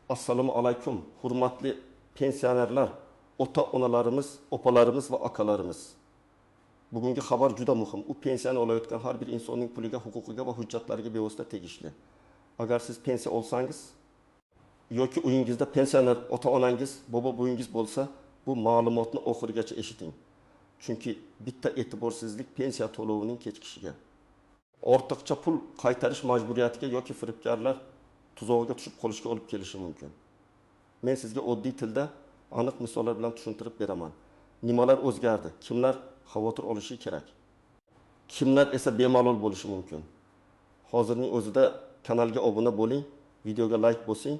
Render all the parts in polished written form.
Assalomu alaykum, hurmatli pensionerlar, ota-onalarimiz, opalarimiz va akalarimiz. Bugungi xabar juda muhim. U pensiyani olayotgan har bir insonning puliga, huquqiga va hujjatlariga bevosita tegishli. Agar siz pensiya olsangiz yoki uyingizda pensioner ota-onangiz, bobo-buyingiz bo'lsa, bu ma'lumotni oxirigacha eshiting. Chunki bitta e'tiborsizlik pensiya to'lovining kechikishiga, ortiqcha pul qaytarish majburiyatiga yoki firibgarlar tuzog'iga tushib qolishga olib kelishi mumkin. Men sizga oddiy tilda aniq misollar bilan tushuntirib beraman. Nimalar o'zgardi? Kimlar xavotir olishi kerak? Kimlar esa bemalol bo'lishi mumkin? Hozirning o'zida kanalga obuna bo'ling, videoga like bosing,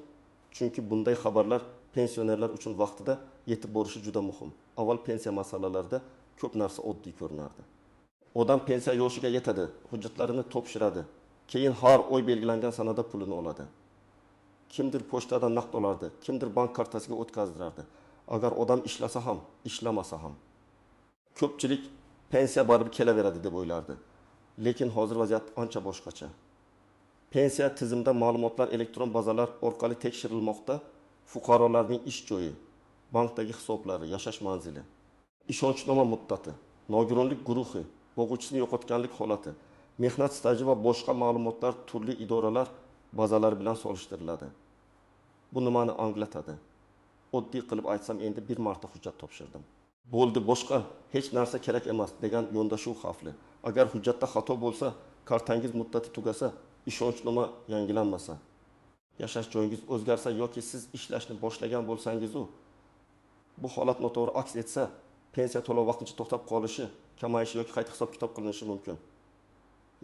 chunki bunday xabarlar pensionerlar uchun vaqtida yetib borishi juda muhim. Avval pensiya masalalarida ko'p narsa oddiy ko'rinardi. Odam pensiya yoshiga yetadi, hujjatlarini topshiradi. Keyin har oy belgilangan sanada pulini oladi. Kimdir pochtadan naqd olardi, kimdir bank kartasiga o'tkazdirardi. Agar odam ishlasa ham, ishlamasa ham. Ko'pchilik pensiya baribir kelaveradi deb o'ylardi. Lekin hozir vaziyat ancha boshqacha. Pensiya tizimida ma'lumotlar elektron bazalar orqali tekshirilmoqda. Fuqarolarning ish joyi, bankdagi hisoblari, yashash manzili, ishonchnoma muddati, nogironlik guruhi, bo'g'uvchisini yo'qotganlik holati, mehnat staji va boshqa ma'lumotlar turli idoralar bazalari bilan solishtiriladi. Bu nimani anglatadi? Oddiy qilib aytsam, endi bir marta hujjat topshirdim. Bo'ldi, boshqa hech narsa kerak emas degan yondashuv xavfli. Agar hujjatda xato bo'lsa, kartangiz muddati tugasa, ishonchnoma yangilanmasa, yashash joyingiz o'zgarsa yoki siz ishlashni boshlagan bo'lsangiz, bu holat noto'g'ri aks etsa, pensiya to'lovi vaqtincha to'xtab qolishi, kamayishi yoki qayta hisob-kitob qilinishi mumkin.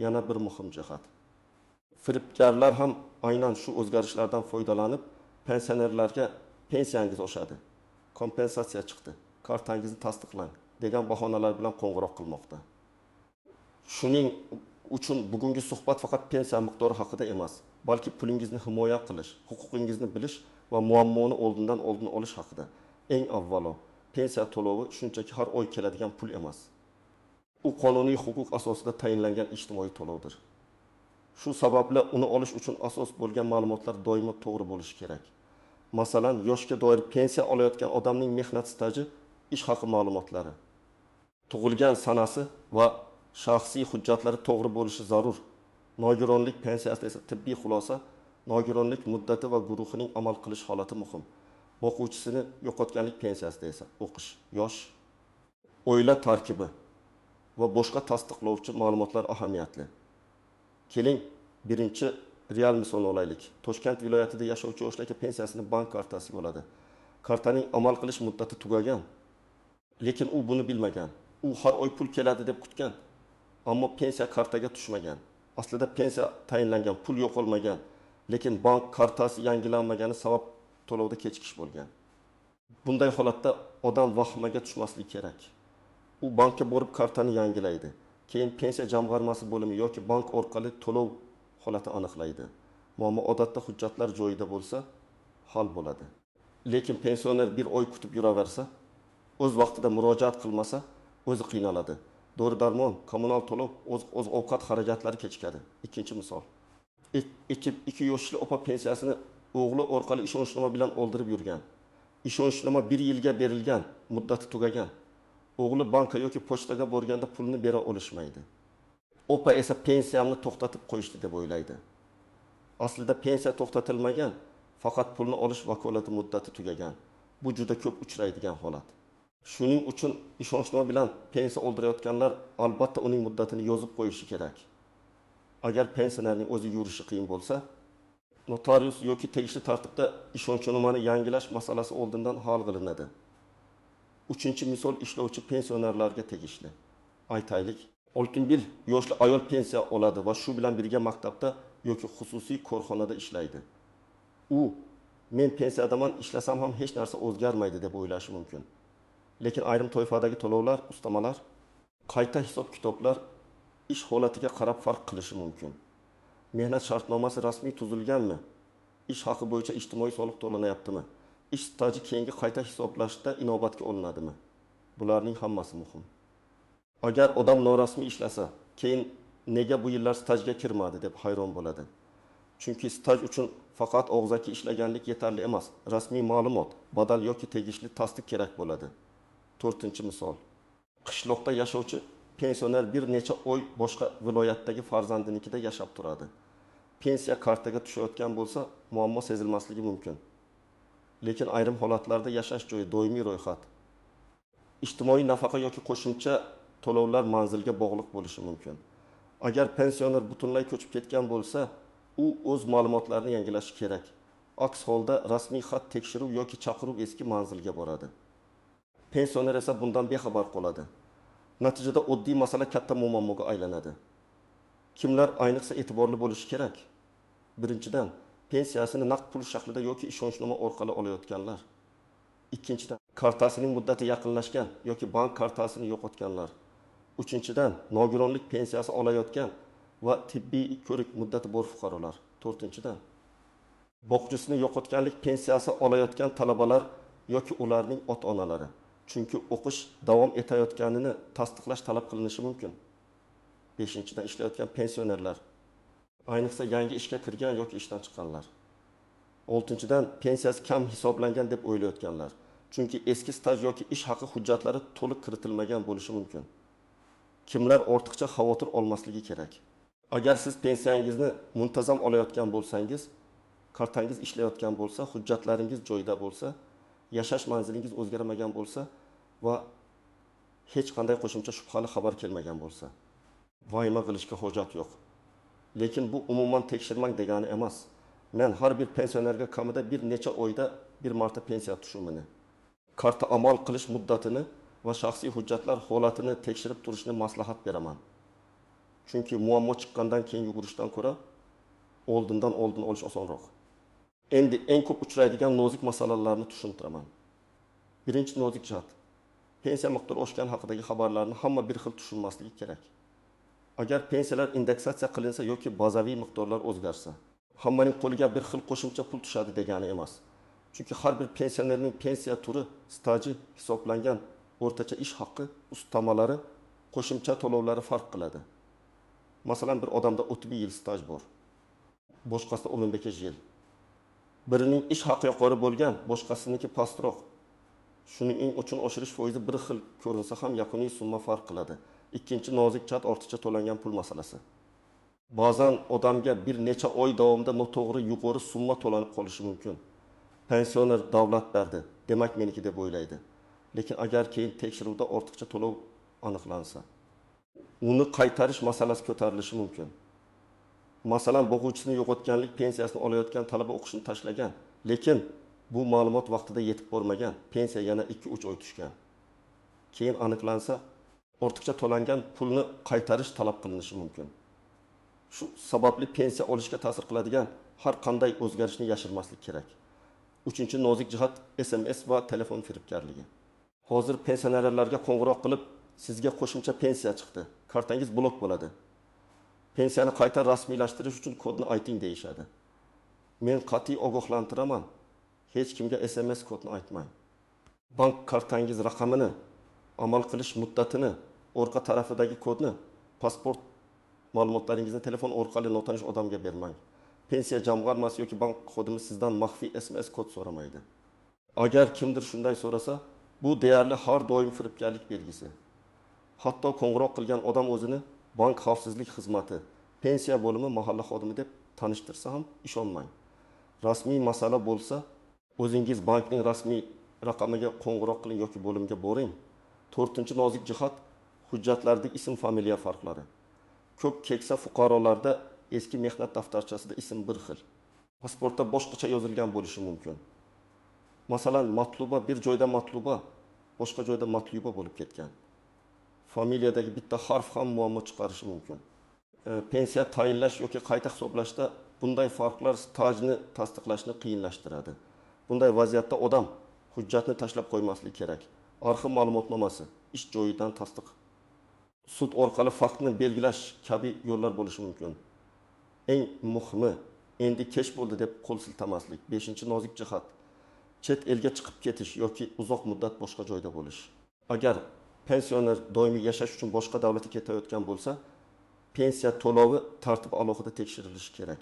Yana bir muhim jihat. Firibgarlar ham aynan shu o'zgarishlardan foydalanib, pensionerlarga pensiyangiz oshadi, kompensatsiya chiqdi, kartangizni tasdiqlang degan bahonalar bilan qo'ng'iroq qilmoqda. Shuning uchun bugungi suhbat faqat pensiya miqdori haqida emas, balki pulingizni himoya qilish, huquqingizni bilish va muammoni oldin olish haqida. Eng avvalo, pensiya to'lovi shunchaki har oy keladigan pul emas. U qonuniy huquq asosida tayinlangan ijtimoiy to'lovdir. Shu sababli uni olish uchun asos bo'lgan ma'lumotlar doimo to'g'ri bo'lishi kerak. Masalan, yoshga doir pensiya olayotgan odamning mehnat staji, ish haqi ma'lumotlari, tug'ilgan sanasi va shaxsiy hujjatlari to'g'ri bo'lishi zarur. Nogironlik pensiyasida esa tibbiy xulosa, nogironlik muddati va guruhining amal qilish holati muhim. O'quvchisini yo'qotganlik pensiyasida esa o'qish, yosh, oila tarkibi va boshqa tasdiqlovchi ma'lumotlar ahamiyatli. Keling, birinchi real misol olaylik. Toshkent viloyatida yashovchi yoshlarga pensiyasini bank kartasiga oladi. Kartaning amal qilish muddati tugagan, lekin u buni bilmagan. U har oy pul keladi deb kutgan, ammo pensiya kartaga tushmagan. Aslida pensiya tayinlangan, pul yo'qolmagan, lekin bank kartasi yangilanmagani sabab to'lovda kechikish bo'lgan. Bunday holatda odam vahimaga tushmasligi kerak. U bankka borib kartani yangilaydi. Keyin pensiya jamg'armasi bo'limi yoki bank orqali to'lov holati aniqlaydi. Muammo odatda hujjatlar joyida bo'lsa, hal bo'ladi. Lekin pensioner bir oy kutib yuraversa, o'z vaqtida murojaat qilmasa, o'zi qiynaladi. Dori-darmon, kommunal to'lov, ovqat xarajatlari kechikadi. Ikkinchi misol. Ikki yoshli opa pensiyasini o'g'li orqali ishonchnoma bilan oldirib yurgan. Ishonchnoma 1 yilga berilgan, muddati tugagan. O'g'li banka yoki pochtaga borganda pulni bera olishmaydi. Opa esa pensiyamni to'xtatib qo'yishdi deb o'ylaydi. Aslida pensiya to'xtatilmagan, faqat pulni olish vakolati muddati tugagan. Bu juda ko'p uchraydigan holat. Shuning uchun ishonchnoma bilan pensiya oldirayotganlar albatta uning muddatini yozib qo'yishi kerak. Agar pensionerning o'zi yurishi qiyin bo'lsa, notarius yoki tegishli tartibda ishonchnomani yangilash masalasi oldindan hal qilinadi. Uchinchi misol ishlovchi pensionerlarga tegishli. Aytaylik, 61 yoshli ayol pensiya oladi va shu bilan birga maktabda yoki xususiy korxonada ishlaydi. U men pensiyadaman, ishlasam ham hech narsa o'zgarmaydi deb o'ylashi mumkin. Lekin ayrim toifadagi to'lovlar, ustamalar, qayta hisob-kitoblar ish holatiga qarab farq qilishi mumkin. Mehnat shartnomasi rasmiy tuzilganmi? Ish haqi bo'yicha ijtimoiy soliq to'lanayaptimi? Ish staji keyingi qayta hisoblashda inobatga olinadimi? Bularning hammasi muhim. Agar odam norasmiy ishlasa, keyin nega bu yillar stajga kirmadi deb hayron bo'ladi. Chunki staj uchun faqat og'zaki ishlaganlik yetarli emas. Rasmiy ma'lumot, badal yoki tegishli tasdiq kerak bo'ladi. 4-misol. Qishloqda yashovchi pensioner bir necha oy boshqa viloyatdagi farzandinikida yashab turadi. Pensiya kartaga tushayotgan bo'lsa, muammo sezilmasligi mumkin. Lekin ayrim holatlarda yashash joyi doimiy ro'yxat, ijtimoiy nafaqa yoki qo'shimcha to'lovlar manzilga bog'liq bo'lishi mumkin. Agar pensioner butunlay ko'chib ketgan bo'lsa, u o'z ma'lumotlarini yangilashi kerak. Aks holda rasmiy xat tekshiruv yoki chaqiruv eski manzilga boradi. Pensioner esa bundan bexabar qoladi. Natijada oddiy masala katta muammoga aylanadi. Kimlar ayniqsa e'tiborli bo'lishi kerak? Birinchidan, pensiyasini naqd pul shaklida yoki ishonchnoma orqali olayotganlar. Ikkinchidan, kartasining muddati yaqinlashgan yoki bank kartasini yo'qotganlar. Uchinchidan, nogironlik pensiyasi olayotgan va tibbiy ko'rik muddati bor fuqarolar. To'rtinchidan, boquvchisini yo'qotganlik pensiyasi olayotgan talabalar yoki ularning ota-onalari. Chunki o'qish davom etayotganini tasdiqlash talab qilinishi mumkin. Beshinchidan, ishlayotgan pensionerlar, ayniqsa yangi ishga kirgan yoki ishdan chiqqanlar. Oltinchidan, pensiyasi kam hisoblangan deb o'ylayotganlar. Chunki eski staj yoki ish haqi hujjatlari to'liq kiritilmagan bo'lishi mumkin. Kimlar ortiqcha xavotir olmasligi kerak? Agar siz pensiyangizni muntazam olayotgan bo'lsangiz, kartangiz ishlayotgan bo'lsa, hujjatlaringiz joyida bo'lsa, yashash manzilingiz o'zgarmagan bo'lsa va hech qanday qo'shimcha shubhali xabar kelmagan bo'lsa, vayma qilishga hojat yo'q. Lekin bu umuman tekshirmang degani emas. Men har bir pensionerga kamida bir necha oyda bir marta pensiya tushumini, karta amal qilish muddatini va shaxsiy hujjatlar holatini tekshirib turishni maslahat beraman. Chunki muammo chiqqandan keyin yugurishdan ko'ra oldin olish osonroq. Endi eng ko'p uchraydigan nozik masalalarni tushuntiraman. Birinchi nozik jihat. Pensiya miqdori oshgani haqidagi xabarlarni hamma bir xil tushunmasligi kerak. Agar pensiyalar indeksatsiya qilinsa yoki bazaviy miqdorlar o'zgarsa, hammaning qo'liga bir xil qo'shimcha pul tushadi degani emas. Chunki har bir pensionerning pensiya turi, staji hisoblangan o'rtacha ish haqqi, ustamalari, qo'shimcha to'lovlari farq qiladi. Masalan, bir odamda 30 yil staj bor, boshqasida 15 yil. Birining ish haqqi yuqori bo'lgan, boshqasiniki pastroq. Shuning uchun oshirish foizi bir xil ko'rinsa ham yakuniy summa farq qiladi. Ikkinchi nozik jihat ortiqcha to'langan pul masalasi. Ba'zan odamga bir necha oy davomida noto'g'ri yuqori summa to'lanib qolishi mumkin. Pensioner davlat berdi, demak meniki deb o'ylaydi. Lekin agar keyin tekshiruvda ortiqcha to'lov aniqlansa, uni qaytarish masalasi ko'tarilishi mumkin. Masalan, boquvchisini yo'qotganlik pensiyasini olayotgan talaba o'qishni tashlagan, lekin bu ma'lumot vaqtida yetib bormagan, pensiya yana 2-3 oy tushgan. Keyin aniqlansa, ortiqcha to'langan pulni qaytarish talab qilinishi mumkin. Shu sababli pensiya olishga ta'sir qiladigan har qanday o'zgarishni yashirmaslik kerak. Uchinchi nozik jihat SMS va telefon firibgarligi. Hozir pensionerlarga qo'ng'iroq qilib, sizga qo'shimcha pensiya chiqdi, kartangiz blok bo'ladi. Pensiyani qayta rasmiylashtirish uchun kodni ayting deyishadi. Men qat'iy ogohlantiraman. Hech kimga SMS kodni aytmang. Bank kartangiz raqamini, amal qilish muddatini, orqa tarafidagi kodni, pasport ma'lumotlaringizni telefon orqali notanish odamga bermang. Pensiya jamg'armasi yoki bank kodimiz sizdan maxfiy SMS kod so'ramaydi. Agar kimdir shunday so'rasa, bu deyarli har doim firibgarlik belgisi. Hatto qo'ng'iroq qilgan odam o'zini bank xavfsizlik xizmati, pensiya bo'limi mahalla xodimi deb tanishtirsa ham ishonmang. Rasmiy masala bo'lsa, o'zingiz bankning rasmiy raqamiga qo'ng'iroq qiling yoki bo'limga boring. 4-nozik jihat hujjatlardagi ism familiya farqlari. Ko'p keksa fuqarolarda eski mehnat daftarchasida ism bir xil. Pasportda boshqacha yozilgan bo'lishi mumkin. Masalan, matluba bir joyda matluba, boshqa joyda matluba bo'lib ketgan. Familiyadagi bitta harf ham muammo chiqarishi mumkin. Pensiya tayinlash yoki qayta hisoblashda bunday farqlar stajni tasdiqlashni qiyinlashtiradi. Bunday vaziyatda odam hujjatni tashlab qo'ymasligi kerak. Arxiv ma'lumotnomasi, ish joyidan tasdiq, sud orqali faktni belgilash kabi yo'llar bo'lishi mumkin. Eng muhimi, endi kech bo'ldi deb qo'l siltamaslik. 5-nozik jihat. Chet elga chiqib ketish yoki uzoq muddat boshqa joyda bo'lish. Agar pensioner doimiy yashash uchun boshqa davlatga ketayotgan bo'lsa, pensiya to'lovi tartib alohida tekshirilishi kerak.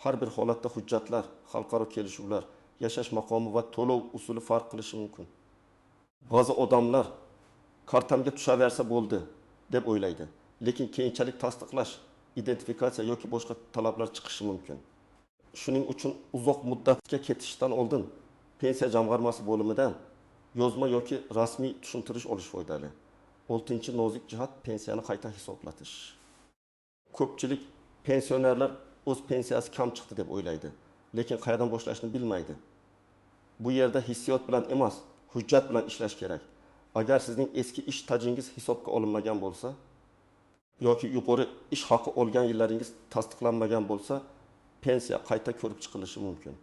Har bir holatda hujjatlar, xalqaro kelishuvlar, yashash maqomi va to'lov usuli farq qilishi mumkin. Ba'zi odamlar kartamga tushaversa bo'ldi deb o'ylaydi. Lekin keyinchalik tasdiqlash, identifikatsiya yoki boshqa talablar chiqishi mumkin. Shuning uchun uzoq muddatga ketishdan oldin pensiya jamg'armasi bo'limidan yozma yoki rasmiy tushuntirish olish foydali. 6-chi nozik jihat pensiyani qayta hisoblatish. Ko'pchilik pensionerlar o'z pensiyasi kam chiqdi deb o'ylaydi, lekin qayerdan boshlashni bilmaydi. Bu yerda hissiyot bilan emas, hujjat bilan ishlash kerak. Agar sizning eski ish tajingiz hisobga olinmagan bo'lsa yoki yuqori ish haqi olgan yillaringiz tasdiqlanmagan bo'lsa, pensiya qayta ko'rib chiqilishi mumkin.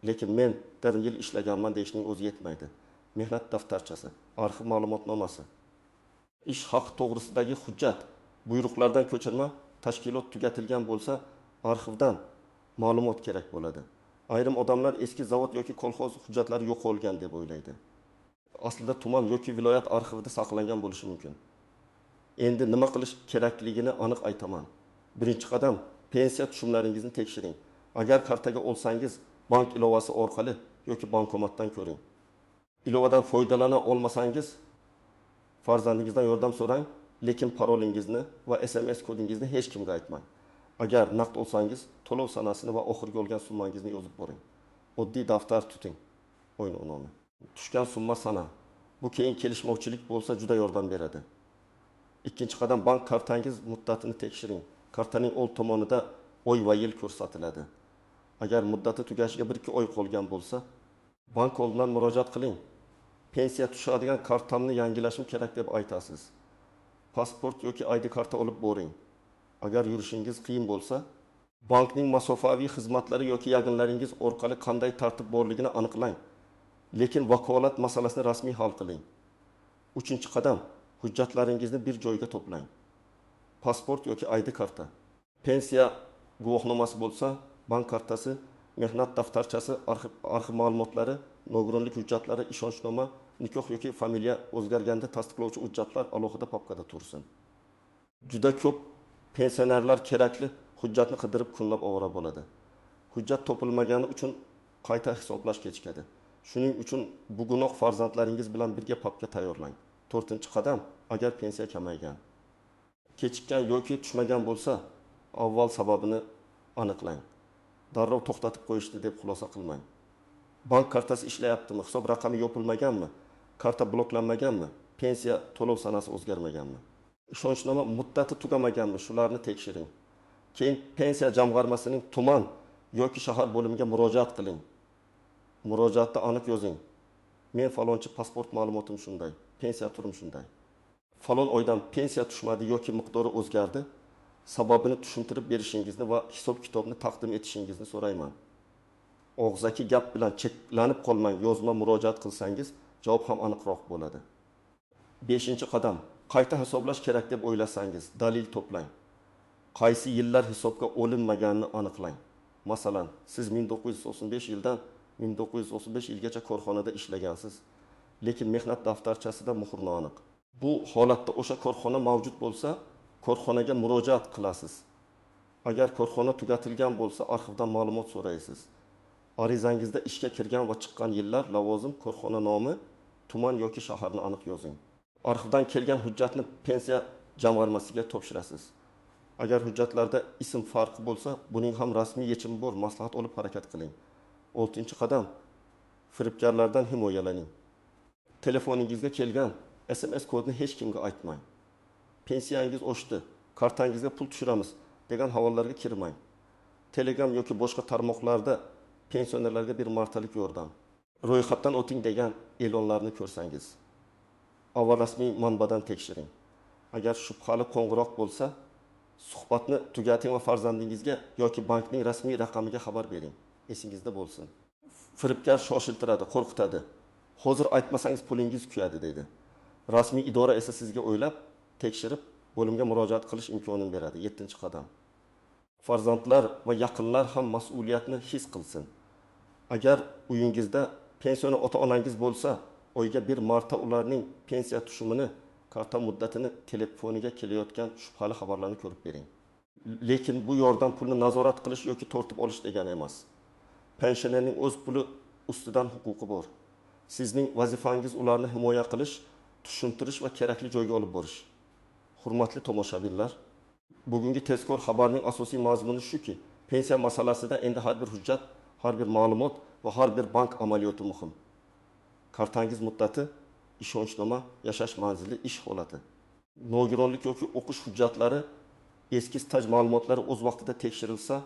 Lekin men bir yil ishlaganman deyishning o'zi yetmaydi. Mehnat daftarchasi, arxiv ma'lumotnomasi, ish haqi to'g'risidagi hujjat, buyruqlardan ko'chirma, tashkilot tugatilgan bo'lsa, arxivdan ma'lumot kerak bo'ladi. Ayrim odamlar eski zavod yoki kolxoz hujjatlari yo'qolgan deb o'ylaydi. Aslida tuman yoki viloyat arxivida saqlangan bo'lishi mumkin. Endi nima qilish kerakligini aniq aytaman. Birinchi qadam, pensiya tushumlaringizni tekshiring. Agar kartaga olsangiz, bank ilovasi orqali yoki bankomatdan ko'ring. Ilovadan foydalana olmasangiz, farzandingizdan yordam so'rang, lekin parolingizni va SMS kodingizni hech kimga aytmang. Agar naqd olsangiz, to'lov sanasini va oxirgi olgan summangizni yozib boring. Oddiy daftar tuting. O'yin unumi. Tushgan summa sana. Bu keyin kelishmovchilik bo'lsa juda yordam beradi. Ikkinchi qadam, bank kartangiz muddatini tekshiring. Kartaning old tomonida oy va yil ko'rsatiladi. Agar muddati tugashiga 1-2 oy qolgan bo'lsa, bank oldidan murojaat qiling. Pensiya tushadigan kartamni yangilashim kerak deb aytasiz. Pasport yoki ID karta olib boring. Agar yurishingiz qiyin bo'lsa, bankning masofaviy xizmatlari yoki yaqinlaringiz orqali qanday tartib borligini aniqlang. Lekin vakolat masalasini rasmiy hal qiling. 3-qadam, hujjatlaringizni bir joyga to'plang. Pasport yoki ID karta, pensiya guvohnomasi bo'lsa, bank kartasi, mehnat daftarchasi, arxiv ma'lumotlari, nogironlik hujjatlari, ishonchnoma, nikoh yoki familiya o'zgarganda tasdiqlovchi hujjatlar alohida papkada tursin. Juda ko'p pensionerlar kerakli hujjatni qidirib kunlab ovora bo'ladi. Hujjat topilmagani uchun qayta hisoblash kechikadi. Shuning uchun bugunoq farzandlaringiz bilan birga papka tayyorlang. 4-qadam, agar pensiya kamaygan, kechikkan yoki tushmagan bo'lsa, avval sababini aniqlang. Darrov to'xtatib qo'yishdi deb xulosa qilmang. Bank kartasi ishlayaptimi? Hisob raqami yopilmaganmi? Karta bloklanmaganmi? Pensiya to'lov sanasi o'zgarmaganmi? Ishonchnoma muddati tugamaganmi? Shularni tekshiring. Keyin pensiya jamg'armasining tuman yoki shahar bo'limiga murojaat qiling. Murojaatda aniq yozing. Men falonchi pasport ma'lumotim shunday, pensiya turim shunday. Falon oydan pensiya tushmadi yoki miqdori o'zgardi. Sababini tushuntirib berishingizni va hisob kitobni taqdim etishingizni so'rayman. Og'zaki gap bilan cheklanib qolmang. Yozma murojaat qilsangiz, javob ham aniqroq bo'ladi. 5-qadam, qayta hisoblash kerak deb o'ylasangiz, dalil to'plang. Qaysi yillar hisobga olinmaganini aniqlang. Masalan, siz 1935 yildan 1935 yilgacha korxonada ishlagansiz, lekin mehnat daftarchasida muhr noaniq. Bu holatda o'sha korxona mavjud bo'lsa, korxonaga murojaat qilasiz. Agar korxona tugatilgan bo'lsa, arxivdan ma'lumot so'raysiz. Arizangizda ishga kirgan va chiqqan yillar, lavozim, korxona nomi, tuman yoki shaharni aniq yozing. Arxivdan kelgan hujjatni pensiya jamg'armasiga topshirasiz. Agar hujjatlarda ism farqi bo'lsa, buning ham rasmiy yechimi bor, maslahat olib harakat qiling. 6-qadam, firibgarlardan himoyalaning. Telefoningizga kelgan SMS kodni hech kimga aytmang. Pensiyangiz oshdi, kartangizga pul tushiramiz degan havollarga kirmang. Telegram yoki boshqa tarmoqlarda pensionerlarga bir martalik yordam, ro'yxatdan o'ting degan e'lonlarni ko'rsangiz, avval rasmiy manbadan tekshiring. Agar shubhali qo'ng'iroq bo'lsa, suhbatni tugating va farzandingizga yoki bankning rasmiy raqamiga xabar bering. Esingizda bo'lsin. Firibgar shoshiltiradi, qo'rqitadi. Hozir aytmasangiz pulingiz kuyadi deydi. Rasmiy idora esa sizga o'ylab, tekshirib, bo'limga murojaat qilish imkonini beradi. 7-qadam. Farzandlar va yaqinlar ham mas'uliyatni his qilsin. Agar uyingizda pensiya ota-onangiz bo'lsa, oyga bir marta ularning pensiya tushumini, karta muddatini, telefoniga kelayotgan shubhali xabarlarni ko'rib bering. Lekin bu yordam pulini nazorat qilish yoki tortib olish degani emas. Pensionerning o'z puli ustidan huquqi bor. Sizning vazifangiz ularni himoya qilish, tushuntirish va kerakli joyga olib borish. Hurmatli tomoshabinlar, bugungi tezkor xabarning asosiy mazmuni shuki, pensiya masalasida endi har bir hujjat, har bir ma'lumot va har bir bank amaliyoti muhim. Kartangiz muddati, ishonchnoma, yashash manzili, ish holati. Nogironlik yoki o'qish hujjatlari, eski staj ma'lumotlari o'z vaqtida tekshirilsa,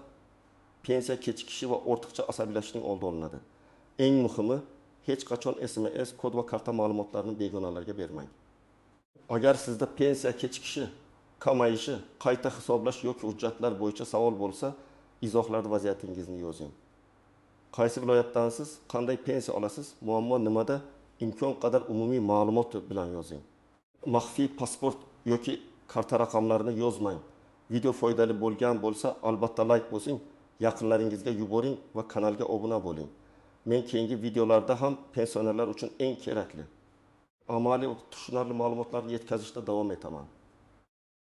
pensiya kechikishi va ortiqcha asabiylashishning oldi olinadi. Eng muhimi, hech qachon SMS, kod va karta ma'lumotlarini begonalarga bermang. Agar sizda pensiya kechikishi, kamayishi, qayta hisoblash yoki hujjatlar bo'yicha savol bo'lsa, izohlarda vaziyatingizni yozing. Qaysi viloyatdansiz, qanday pensiya olasiz, muammo nimada, imkon qadar umumiy ma'lumot bilan yozing. Maxfiy pasport yoki karta raqamlarini yozmang. Video foydali bo'lgan bo'lsa, albatta like bosing, yaqinlaringizga yuboring va kanalga obuna bo'ling. Men keyingi videolarda ham pensionerlar uchun eng kerakli, amaliy va tushunarli ma'lumotlarni yetkazishda davom etaman.